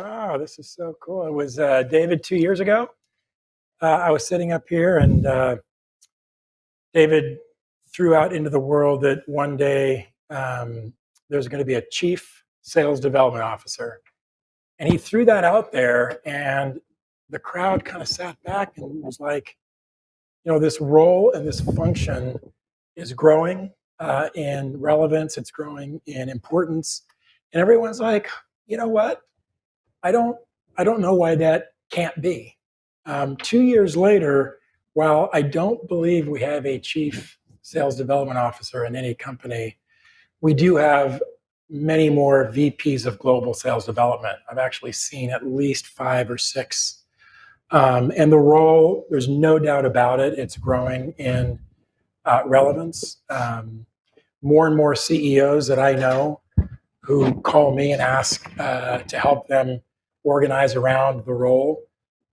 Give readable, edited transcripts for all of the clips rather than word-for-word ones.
Oh, this is so cool. It was David 2 years ago. I was sitting up here and David threw out into the world that one day there's going to be a chief sales development officer. And he threw that out there and the crowd kind of sat back and was like, this role and this function is growing in relevance. It's growing in importance. And everyone's like, you know what? I don't know why that can't be. 2 years later, while I don't believe we have a chief sales development officer in any company, we do have many more VPs of global sales development. I've actually seen at least 5 or 6. And the role, there's no doubt about it, it's growing in relevance. More and more CEOs that I know who call me and ask to help them organize around the role.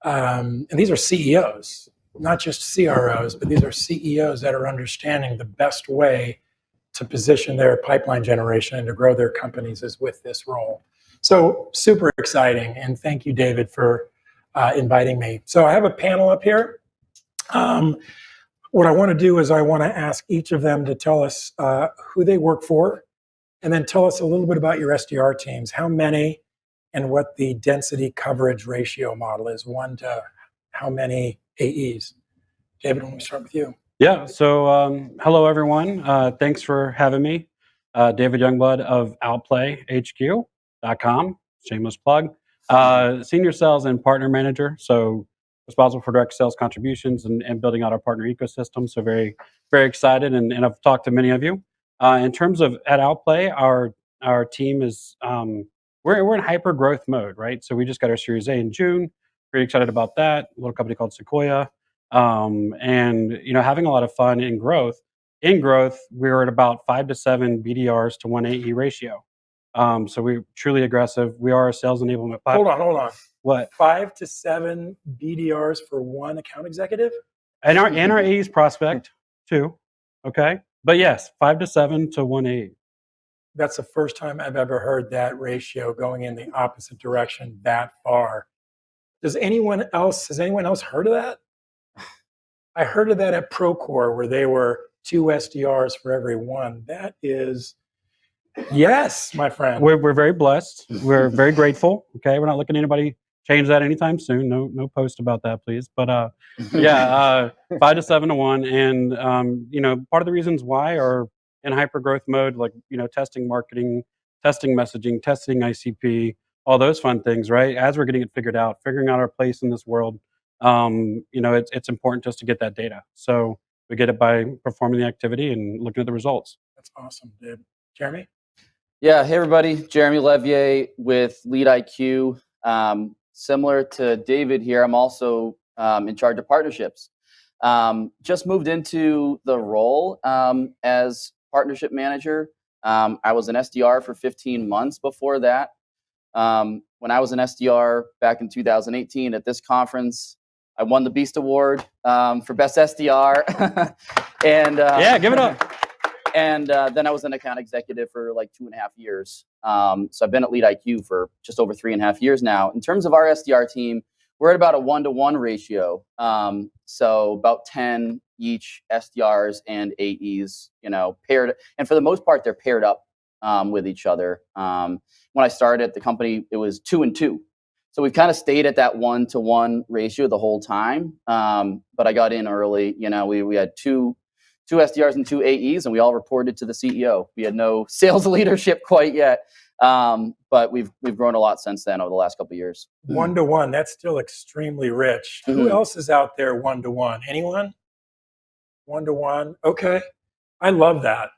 And these are CEOs, not just CROs, but these are CEOs that are understanding the best way to position their pipeline generation and to grow their companies is with this role. So super exciting. And thank you, David, for inviting me. So I have a panel up here. What I want to do is I want to ask each of them to tell us who they work for, and then tell us a little bit about your SDR teams, how many, and what the density coverage ratio model is, 1 to how many AEs. David, let me start with you. Yeah, so hello everyone. Thanks for having me. David Youngblood of OutplayHQ.com, shameless plug. Senior sales and partner manager, so responsible for direct sales contributions and building out our partner ecosystem. So very, very excited, and I've talked to many of you. In terms of at Outplay, our team is we're in hyper growth mode, right? So we just got our Series A in June. Pretty excited about that. A little company called Sequoia, and having a lot of fun in growth. In growth, we're at about 5 to 7 BDRs to 1 AE ratio. So we're truly aggressive. We are a sales enablement platform. Hold on. What? 5 to 7 BDRs for 1 account executive? And our AEs prospect too. Okay. But yes, 5 to 7 to 1 AE. That's the first time I've ever heard that ratio going in the opposite direction that far. Has anyone else heard of that? I heard of that at Procore where they were 2 SDRs for every 1. That is, yes, my friend. We're very blessed. We're very grateful. Okay, we're not looking at anybody change that anytime soon. No post about that, please. But 5 to 7 to 1, and part of the reasons why are in hyper growth mode, like testing marketing, testing messaging, testing ICP, all those fun things, right? As we're getting it figured out, figuring out our place in this world, it's important just to get that data. So we get it by performing the activity and looking at the results. That's awesome, dude. Jeremy? Yeah, hey everybody, Jeremy Leveille with LeadIQ. Similar to David here, I'm also in charge of partnerships. Just moved into the role as partnership manager. I was an SDR for 15 months before that. When I was an SDR back in 2018 at this conference, I won the Beast Award for Best SDR. And yeah, give it up. And then I was an account executive for like 2.5 years. So I've been at LeadIQ for just over 3.5 years now. In terms of our SDR team, we're at about a 1-to-1 ratio. So about 10 each SDRs and AEs, paired. And for the most part, they're paired up with each other. When I started at the company, it was 2 and 2. So we've kind of stayed at that 1-to-1 ratio the whole time. But I got in early. We had two SDRs and 2 AEs, and we all reported to the CEO. We had no sales leadership quite yet, but we've grown a lot since then over the last couple of years. 1-to-1, that's still extremely rich. Mm-hmm. Who else is out there 1-to-1? Anyone? 1-to-1. Okay, I love that.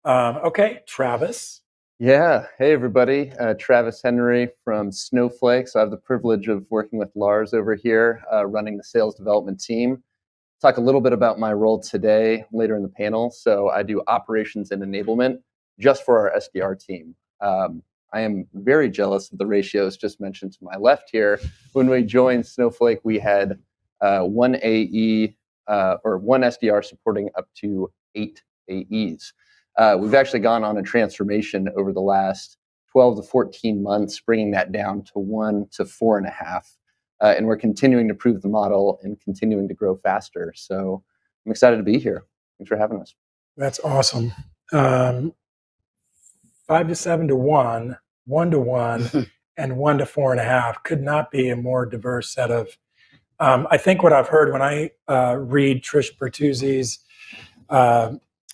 Okay, Travis. Yeah, hey everybody, Travis Henry from Snowflake. So I have the privilege of working with Lars over here, running the sales development team. Talk a little bit about my role today later in the panel. So I do operations and enablement just for our SDR team. I am very jealous of the ratios just mentioned to my left here. When we joined Snowflake, we had 1 AE or 1 SDR supporting up to 8 AEs. We've actually gone on a transformation over the last 12 to 14 months, bringing that down to 1 to 4.5. And we're continuing to prove the model and continuing to grow faster. So I'm excited to be here. Thanks for having us. That's awesome. 5 to 7 to 1, 1 to 1, and 1 to 4.5 could not be a more diverse set of. I think what I've heard when I read Trish Bertuzzi's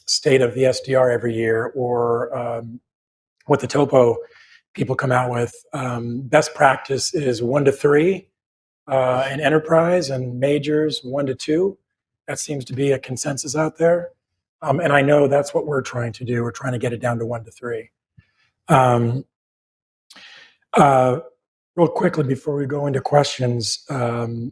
State of the SDR every year, or what the Topo people come out with, best practice is 1 to 3 in enterprise, and majors 1 to 2. That seems to be a consensus out there. And I know that's what we're trying to do. We're trying to get it down to 1 to 3. Real quickly before we go into questions.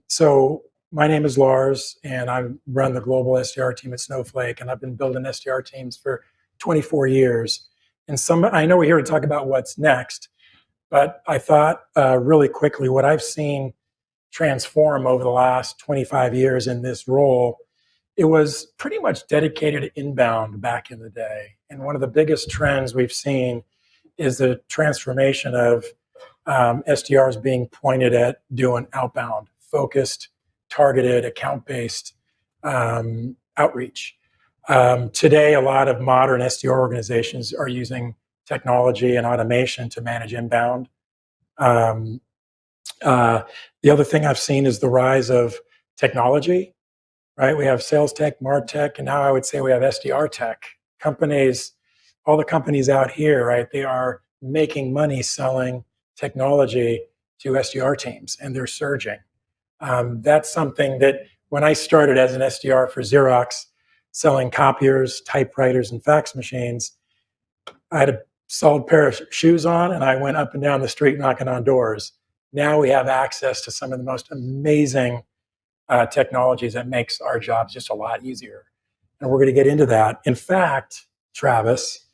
So my name is Lars, and I run the global SDR team at Snowflake, and I've been building SDR teams for 24 years. And I know we're here to talk about what's next, but I thought really quickly what I've seen transform over the last 25 years in this role, it was pretty much dedicated to inbound back in the day. And one of the biggest trends we've seen is the transformation of SDRs being pointed at doing outbound, focused, targeted, account-based outreach. Today, a lot of modern SDR organizations are using technology and automation to manage inbound. The other thing I've seen is the rise of technology, right? We have sales tech, MarTech, and now I would say we have SDR tech. Companies, all the companies out here, right, they are making money selling technology to SDR teams, and they're surging. That's something that when I started as an SDR for Xerox, selling copiers, typewriters, and fax machines, I had a solid pair of shoes on, and I went up and down the street knocking on doors. Now we have access to some of the most amazing technologies that makes our jobs just a lot easier. And we're going to get into that. In fact, Travis,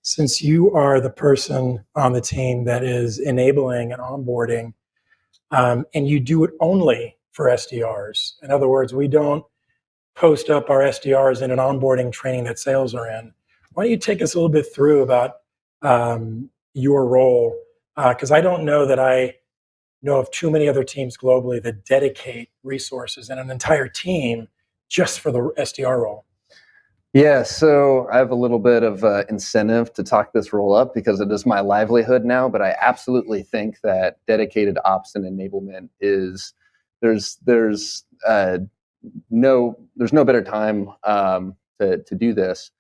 since you are the person on the team that is enabling and onboarding, and you do it only for SDRs. In other words, we don't post up our SDRs in an onboarding training that sales are in. Why don't you take us a little bit through about your role? Because I don't know that I know of too many other teams globally that dedicate resources and an entire team just for the SDR role. Yeah, so I have a little bit of incentive to talk this role up because it is my livelihood now, but I absolutely think that dedicated ops and enablement is, there's no better time to do this.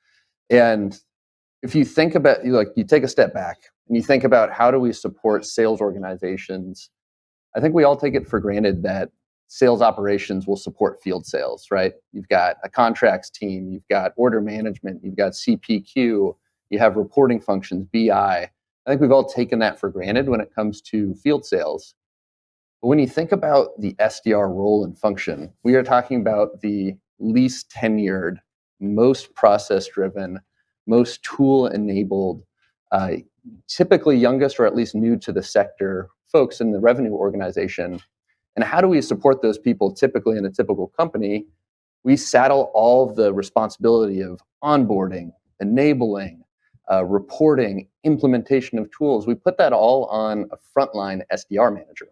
And if you think about, you take a step back and you think about how do we support sales organizations, I think we all take it for granted that sales operations will support field sales, right? You've got a contracts team, you've got order management, you've got CPQ, you have reporting functions, BI. I think we've all taken that for granted when it comes to field sales. But when you think about the SDR role and function, we are talking about the least tenured, most process-driven, most tool-enabled, typically youngest or at least new to the sector folks in the revenue organization. And how do we support those people typically in a typical company? We saddle all of the responsibility of onboarding, enabling, reporting, implementation of tools. We put that all on a frontline SDR manager.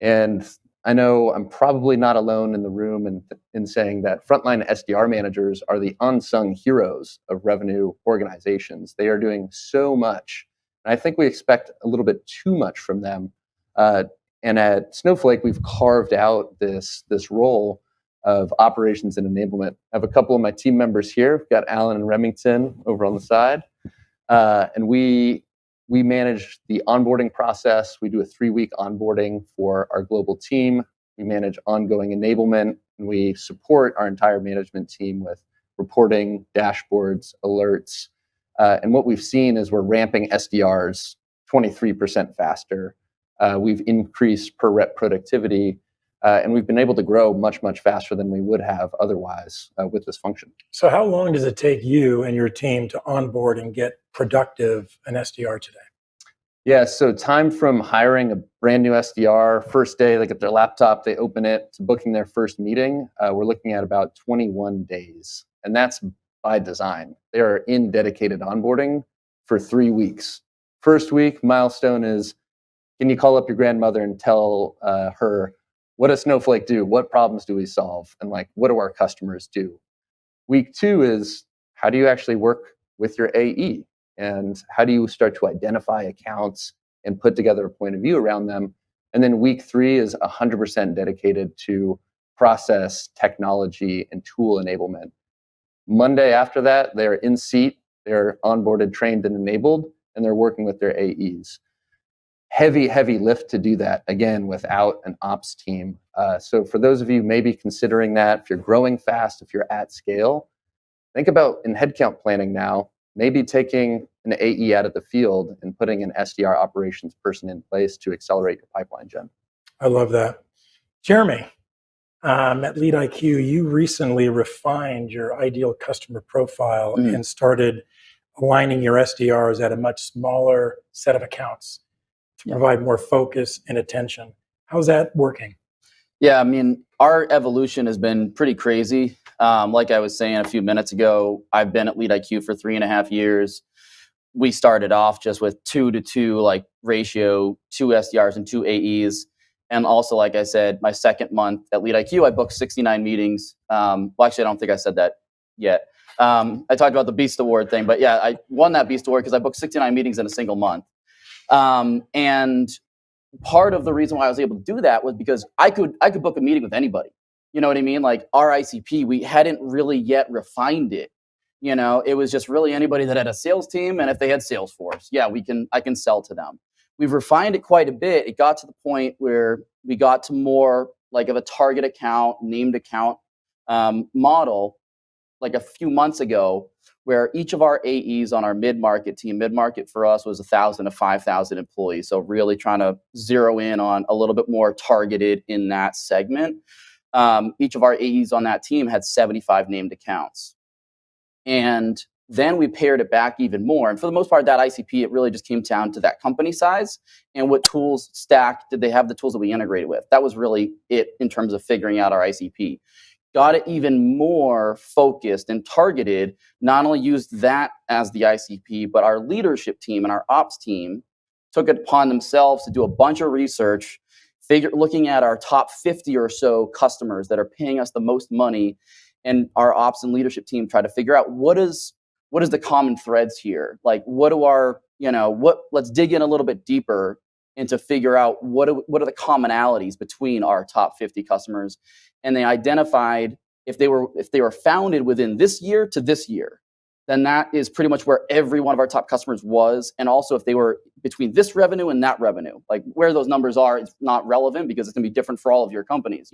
And I know I'm probably not alone in the room in saying that frontline SDR managers are the unsung heroes of revenue organizations. They are doing so much. And I think we expect a little bit too much from them. And at Snowflake, we've carved out this role of operations and enablement. I have a couple of my team members here. We've got Alan and Remington over on the side. And we manage the onboarding process. We do a 3-week onboarding for our global team. We manage ongoing enablement, and we support our entire management team with reporting, dashboards, alerts. And what we've seen is we're ramping SDRs 23% faster. We've increased per rep productivity, and we've been able to grow much, much faster than we would have otherwise with this function. So how long does it take you and your team to onboard and get productive an SDR today? Yeah, so time from hiring a brand new SDR, first day, they get their laptop, they open it, to booking their first meeting, we're looking at about 21 days. And that's by design. They are in dedicated onboarding for 3 weeks First week milestone is, can you call up your grandmother and tell her, what does Snowflake do? What problems do we solve? And like, what do our customers do? Week 2 is, how do you actually work with your AE? And how do you start to identify accounts and put together a point of view around them? And then week 3 is 100% dedicated to process, technology, and tool enablement. Monday after that, they're in seat, they're onboarded, trained, and enabled, and they're working with their AEs. Heavy lift to do that, again, without an ops team. So for those of you maybe considering that, if you're growing fast, if you're at scale, think about in headcount planning now, maybe taking an AE out of the field and putting an SDR operations person in place to accelerate your pipeline gen. I love that. Jeremy, at LeadIQ, you recently refined your ideal customer profile and started aligning your SDRs at a much smaller set of accounts to provide more focus and attention. How's that working? Yeah, I mean, our evolution has been pretty crazy. Like I was saying a few minutes ago, I've been at LeadIQ for 3.5 years. We started off just with 2-to-2 like ratio, 2 SDRs and 2 AEs. And also, like I said, my second month at LeadIQ, I booked 69 meetings. Well, actually, I don't think I said that yet. I talked about the Beast Award thing, but yeah, I won that Beast Award because I booked 69 meetings in a single month. And part of the reason why I was able to do that was because I could book a meeting with anybody. You know what I mean? Like our ICP, we hadn't really yet refined it. You know, it was just really anybody that had a sales team, and if they had Salesforce, yeah, I can sell to them. We've refined it quite a bit. It got to the point where we got to more like of a target account, named account model, like a few months ago, where each of our AEs on our mid-market team, mid-market for us was 1,000 to 5,000 employees. So really trying to zero in on a little bit more targeted in that segment. Each of our AEs on that team had 75 named accounts. And then we paired it back even more. And for the most part, that ICP, it really just came down to that company size and what tools stack did they have the tools that we integrated with. That was really it in terms of figuring out our ICP. Got it even more focused and targeted, not only used that as the ICP, but our leadership team and our ops team took it upon themselves to do a bunch of research, looking at our top 50 or so customers that are paying us the most money, and our ops and leadership team try to figure out what is the common threads here? Like let's dig in a little bit deeper and to figure out what are the commonalities between our top 50 customers. And they identified if they were founded within this year to this year, then that is pretty much where every one of our top customers was. And also if they were between this revenue and that revenue, like where those numbers are, it's not relevant because it's gonna be different for all of your companies,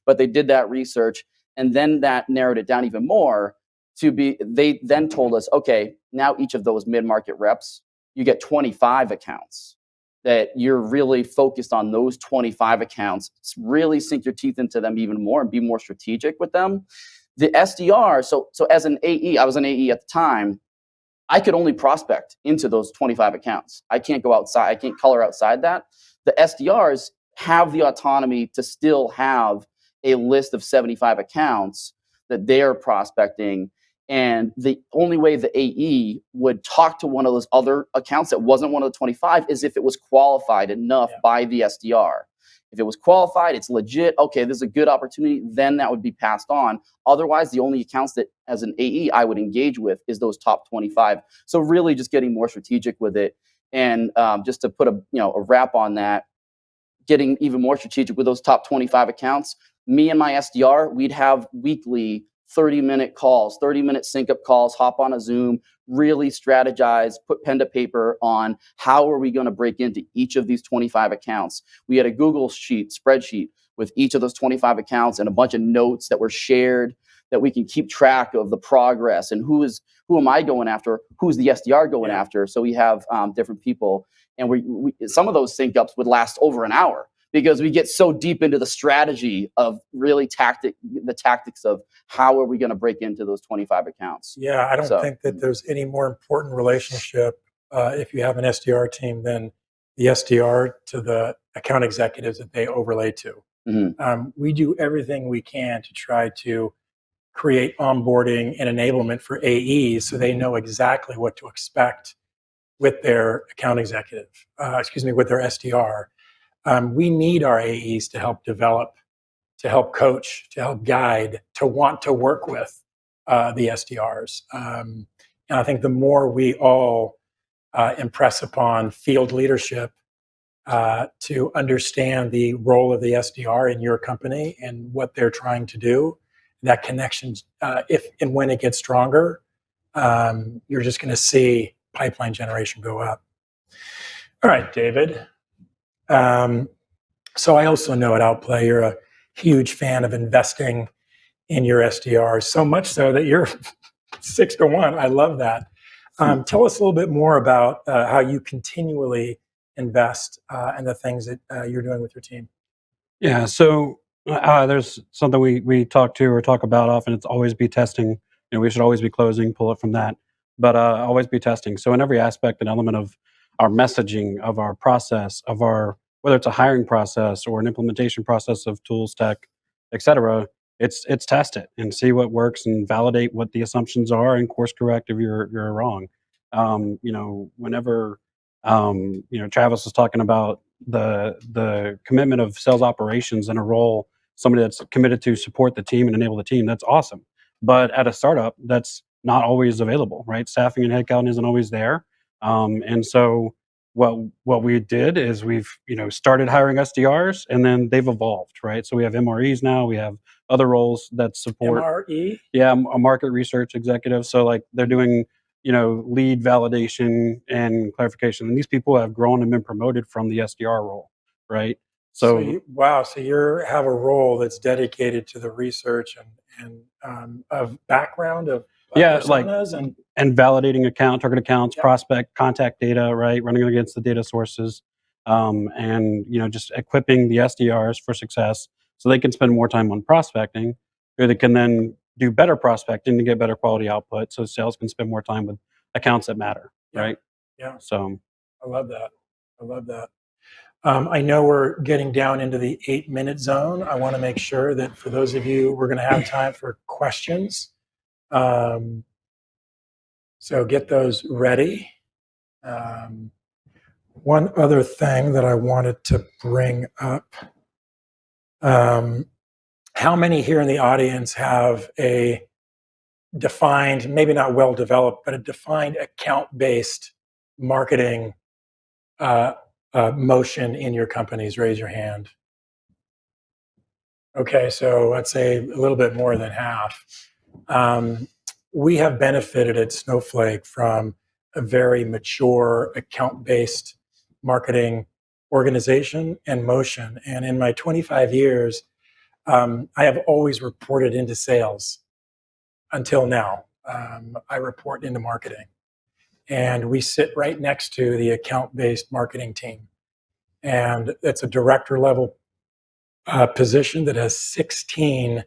but they did that research. And then that narrowed it down even more they then told us, okay, now each of those mid-market reps, you get 25 accounts that you're really focused on those 25 accounts, really sink your teeth into them even more and be more strategic with them. The SDR, so as an AE, I was an AE at the time, I could only prospect into those 25 accounts. I can't go outside, I can't color outside that. The SDRs have the autonomy to still have a list of 75 accounts that they're prospecting. And the only way the AE would talk to one of those other accounts that wasn't one of the 25 is if it was qualified enough by the SDR. If it was qualified, it's legit, okay, this is a good opportunity, then that would be passed on. Otherwise, the only accounts that as an AE I would engage with is those top 25. So really just getting more strategic with it. And just to put a wrap on that, getting even more strategic with those top 25 accounts, me and my SDR, we'd have weekly 30-minute calls, 30-minute sync-up calls, hop on a Zoom, really strategize, put pen to paper on how are we going to break into each of these 25 accounts. We had a Google spreadsheet with each of those 25 accounts and a bunch of notes that were shared that we can keep track of the progress and who am I going after, who's the SDR going after. So we have different people, and we some of those sync-ups would last over an hour, because we get so deep into the strategy of really the tactics of how are we going to break into those 25 accounts. Yeah, I don't think that there's any more important relationship if you have an SDR team than the SDR to the account executives that they overlay to. Mm-hmm. We do everything we can to try to create onboarding and enablement for AEs so they know exactly what to expect with their account executive, with their SDR. We need our AEs to help develop, to help coach, to help guide, to want to work with the SDRs. And I think the more we all impress upon field leadership to understand the role of the SDR in your company and what they're trying to do, that connection, if and when it gets stronger, you're just going to see pipeline generation go up. All right, David. So I also know at Outplay you're a huge fan of investing in your SDRs, so much so that you're 6-to-1. I love that. Tell us a little bit more about how you continually invest in the things that you're doing with your team. Yeah, so there's something we talk about often. It's always be testing. We should always be closing, pull it from that, but always be testing. So in every aspect and element of our messaging, of our process, of our, whether it's a hiring process or an implementation process of tools, tech, et cetera, it's test it and see what works and validate what the assumptions are and course correct if you're wrong. Whenever Travis was talking about the commitment of sales operations in a role, somebody that's committed to support the team and enable the team, that's awesome. But at a startup, that's not always available, right? Staffing and headcount isn't always there. And so what we did is we've started hiring SDRs, and then they've evolved, right? So we have MREs now, we have other roles that support MRE? Yeah, a market research executive. So like they're doing lead validation and clarification. And these people have grown and been promoted from the SDR role, right? So you have a role that's dedicated to the research and of background of personas and validating target accounts, prospect, contact data, right? Running against the data sources, and just equipping the SDRs for success, so they can spend more time on prospecting, or they can then do better prospecting to get better quality output, so sales can spend more time with accounts that matter, right? Yeah. So I love that. I know we're getting down into the 8-minute zone. I want to make sure that for those of you, we're going to have time for questions. So get those ready. One other thing that I wanted to bring up. How many here in the audience have a defined, maybe not well developed, but a defined account-based marketing motion in your companies? Raise your hand. Okay, so let's say a little bit more than half. We have benefited at Snowflake from a very mature account-based marketing organization and motion. And in my 25 years, I have always reported into sales until now. I report into marketing. And we sit right next to the account-based marketing team. And it's a director level position that has 16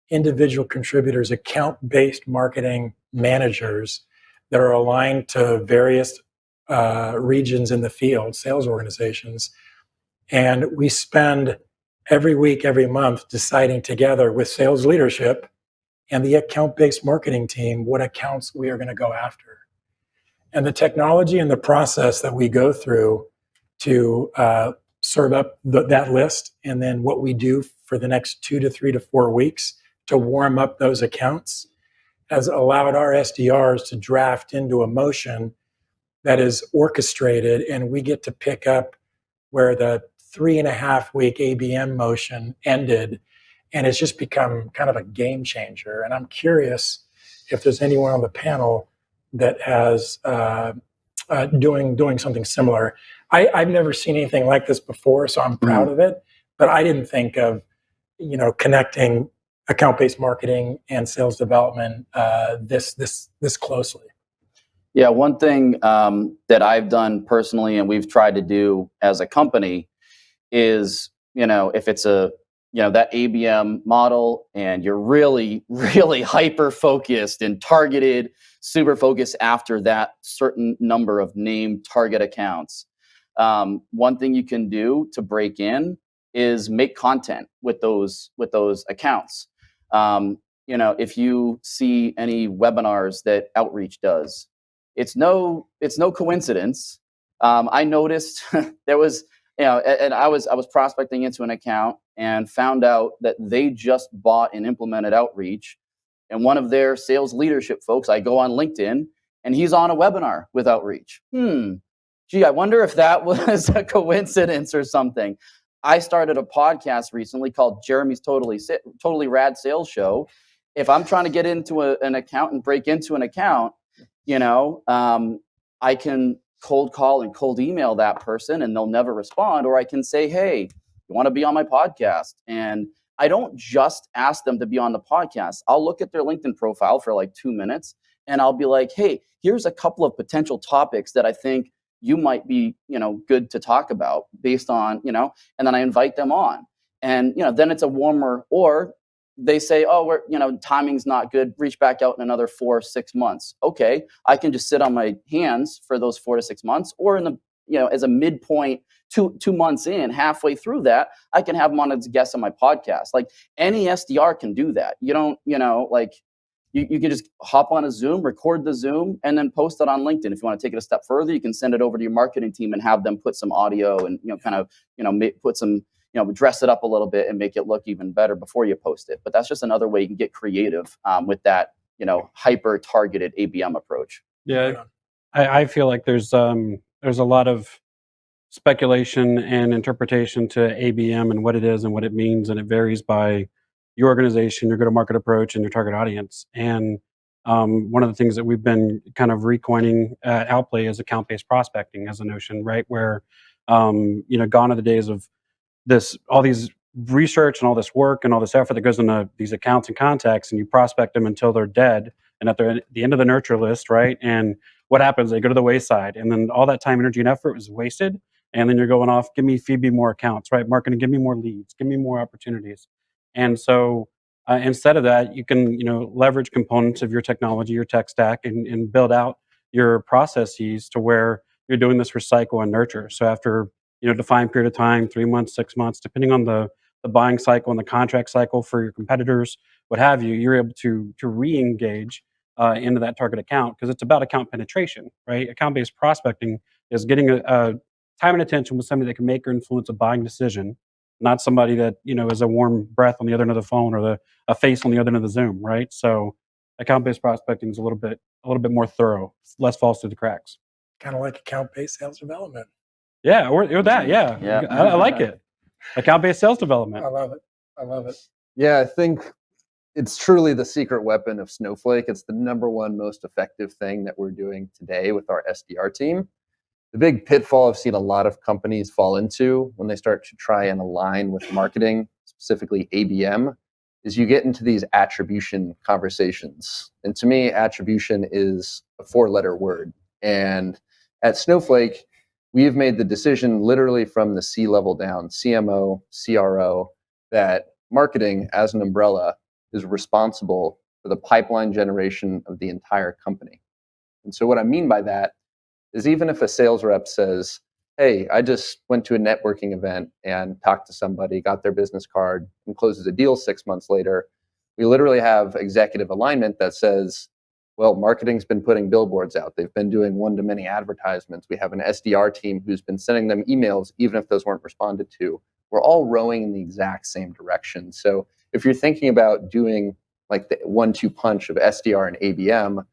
individual contributors, account-based marketing managers that are aligned to various regions in the field, sales organizations. And we spend every week, every month deciding together with sales leadership and the account-based marketing team what accounts we are going to go after. And the technology and the process that we go through to serve up that list, and then what we do for the next 2 to 3 to 4 weeks to warm up those accounts, has allowed our SDRs to draft into a motion that is orchestrated, and we get to pick up where the 3.5-week ABM motion ended, and it's just become kind of a game changer. And I'm curious if there's anyone on the panel that has doing something similar. I've never seen anything like this before, so I'm proud of it. But I didn't think of connecting account-based marketing and sales development this closely. Yeah, one thing that I've done personally, and we've tried to do as a company, is if it's that ABM model, and you're really, really hyper focused and targeted, super focused after that certain number of named target accounts. One thing you can do to break in is make content with those accounts. If you see any webinars that Outreach does, it's no coincidence. I noticed there was, and I was prospecting into an account and found out that they just bought and implemented Outreach. And one of their sales leadership folks, I go on LinkedIn, and he's on a webinar with Outreach. Gee, I wonder if that was a coincidence or something. I started a podcast recently called Jeremy's Totally Rad Sales Show. If I'm trying to get into an account and break into an account, I can cold call and cold email that person and they'll never respond. Or I can say, hey, you want to be on my podcast? And I don't just ask them to be on the podcast. I'll look at their LinkedIn profile for like 2 minutes and I'll be like, hey, here's a couple of potential topics that I think you might be, good to talk about based on, and then I invite them on. And, then it's a warmer, or they say, oh, timing's not good. Reach back out in another 4 or 6 months. Okay. I can just sit on my hands for those 4 to 6 months, or in the, as a midpoint, 2 months in, halfway through that, I can have them on as guests on my podcast. Like any SDR can do that. You don't, you can just hop on a Zoom, record the Zoom, and then post it on LinkedIn. If you want to take it a step further, you can send it over to your marketing team and have them put some audio and, put some, dress it up a little bit and make it look even better before you post it. But that's just another way you can get creative with that, hyper targeted ABM approach. Yeah. I feel like there's a lot of speculation and interpretation to ABM and what it is and what it means. And it varies by your organization, your go-to-market approach, and your target audience. And one of the things that we've been kind of recoining at Outplay is account-based prospecting as a notion, right? Where, gone are the days of all these research and all this work and all this effort that goes into these accounts and contacts, and you prospect them until they're dead and at the end of the nurture list, right? And what happens? They go to the wayside, and then all that time, energy, and effort was wasted. And then you're going off, feed me more accounts, right? Marketing, give me more leads, give me more opportunities. And so instead of that, you can, leverage components of your technology, your tech stack, and build out your processes to where you're doing this recycle and nurture. So after, defined period of time, 3 months, 6 months, depending on the buying cycle and the contract cycle for your competitors, what have you, you're able to re-engage into that target account, because it's about account penetration, right? Account-based prospecting is getting a time and attention with somebody that can make or influence a buying decision, not somebody that, is a warm breath on the other end of the phone or a face on the other end of the Zoom, right? So account-based prospecting is a little bit more thorough, less falls through the cracks. Kind of like account-based sales development. Yeah, or that, yeah. I like it. Account-based sales development. I love it. Yeah, I think it's truly the secret weapon of Snowflake. It's the number one most effective thing that we're doing today with our SDR team. The big pitfall I've seen a lot of companies fall into when they start to try and align with marketing, specifically ABM, is you get into these attribution conversations. And to me, attribution is a 4-letter word. And at Snowflake, we have made the decision literally from the C-level down, CMO, CRO, that marketing as an umbrella is responsible for the pipeline generation of the entire company. And so what I mean by that is, even if a sales rep says, hey, I just went to a networking event and talked to somebody, got their business card, and closes a deal 6 months later, we literally have executive alignment that says, well, marketing's been putting billboards out. They've been doing one-to-many advertisements. We have an SDR team who's been sending them emails, even if those weren't responded to. We're all rowing in the exact same direction. So if you're thinking about doing like the 1-2 punch of SDR and ABM,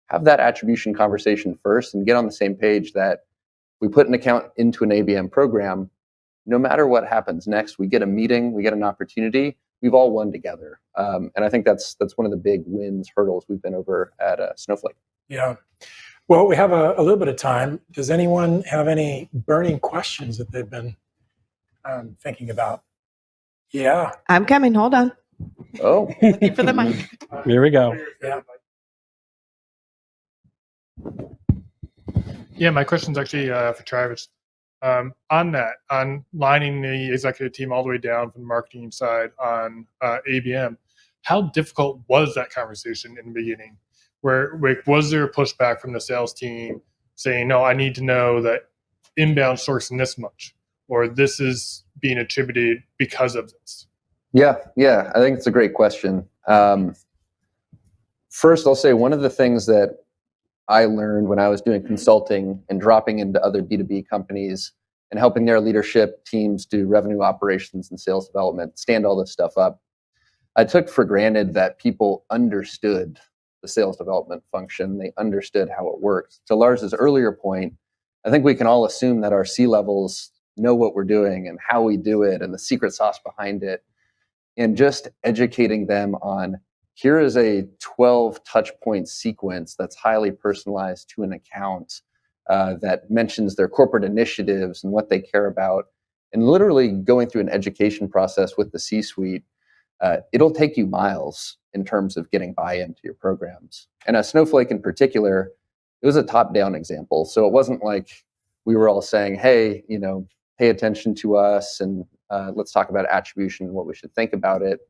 have that attribution conversation first and get on the same page that we put an account into an ABM program. No matter what happens next, we get a meeting, we get an opportunity, we've all won together. And I think that's one of the big hurdles we've been over at Snowflake. Yeah. Well, we have a little bit of time. Does anyone have any burning questions that they've been thinking about? Yeah. I'm coming. Hold on. Oh. Looking for the mic. Here we go. Yeah. Yeah, my question's actually for Travis. On lining the executive team all the way down from the marketing side on ABM, how difficult was that conversation in the beginning? Where was there a pushback from the sales team saying, no, I need to know that inbound sourcing this much, or this is being attributed because of this? Yeah, I think it's a great question. First, I'll say one of the things that I learned when I was doing consulting and dropping into other B2B companies and helping their leadership teams do revenue operations and sales development, stand all this stuff up. I took for granted that people understood the sales development function. They understood how it works. To Lars's earlier point, I think we can all assume that our C-levels know what we're doing and how we do it and the secret sauce behind it. And just educating them on, here is a 12 touch point sequence that's highly personalized to an account that mentions their corporate initiatives and what they care about. And literally going through an education process with the C-suite, it'll take you miles in terms of getting buy-in to your programs. And at Snowflake in particular, it was a top-down example. So it wasn't like we were all saying, hey, pay attention to us and let's talk about attribution and what we should think about it.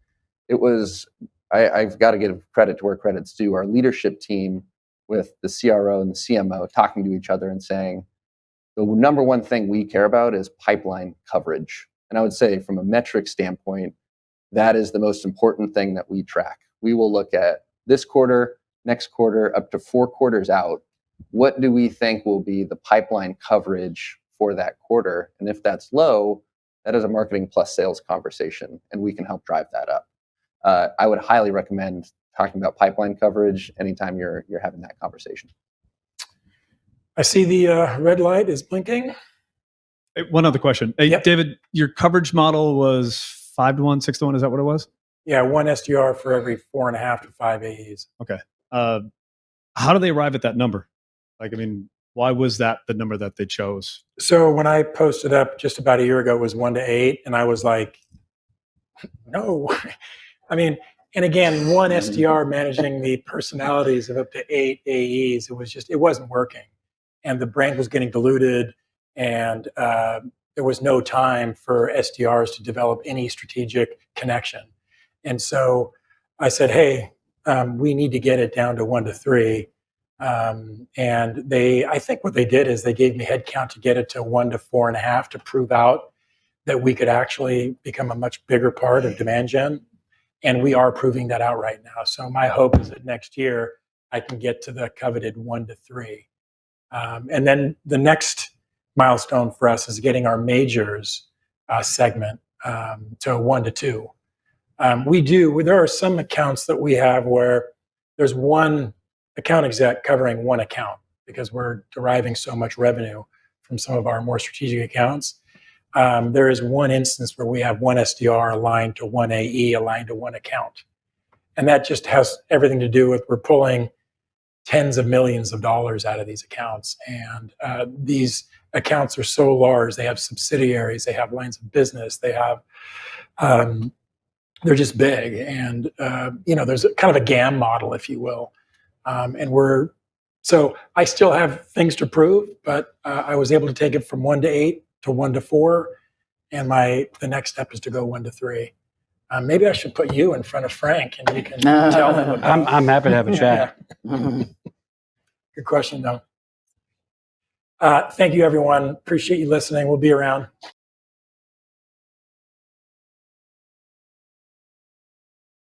It was, I've got to give credit to where credit's due. Our leadership team with the CRO and the CMO talking to each other and saying, the number one thing we care about is pipeline coverage. And I would say from a metric standpoint, that is the most important thing that we track. We will look at this quarter, next quarter, up to 4 quarters out. What do we think will be the pipeline coverage for that quarter? And if that's low, that is a marketing plus sales conversation, and we can help drive that up. I would highly recommend talking about pipeline coverage anytime you're having that conversation. I see the red light is blinking. Hey, one other question. Hey, Yep. David, your coverage model was 5-to-1, 6-to-1. Is that what it was? Yeah, 1 SDR for every 4.5 to 5 AEs. Okay. How do they arrive at that number? Why was that the number that they chose? So when I posted up just about a year ago, it was 1 to 8, and I was like, no. And again, 1 SDR managing the personalities of up to 8 AEs, it wasn't working. And the brand was getting diluted, and there was no time for SDRs to develop any strategic connection. And so I said, hey, we need to get it down to 1 to 3. And I think what they did is they gave me headcount to get it to 1 to 4.5 to prove out that we could actually become a much bigger part of demand gen. And we are proving that out right now. So my hope is that next year I can get to the coveted 1 to 3. And then the next milestone for us is getting our majors segment to 1 to 2. There are some accounts that we have where there's one account exec covering one account because we're deriving so much revenue from some of our more strategic accounts. There is one instance where we have 1 SDR aligned to 1 AE aligned to 1 account. And that just has everything to do with we're pulling tens of millions of dollars out of these accounts. And these accounts are so large. They have subsidiaries, they have lines of business, they have, they're just big. And, there's kind of a GAM model, if you will. So I still have things to prove, but I was able to take it from 1 to 8 to 1 to 4. And the next step is to go 1 to 3. Maybe I should put you in front of Frank and you can tell him about I'm happy to have a chat. Good question, though. Thank you, everyone. Appreciate you listening. We'll be around.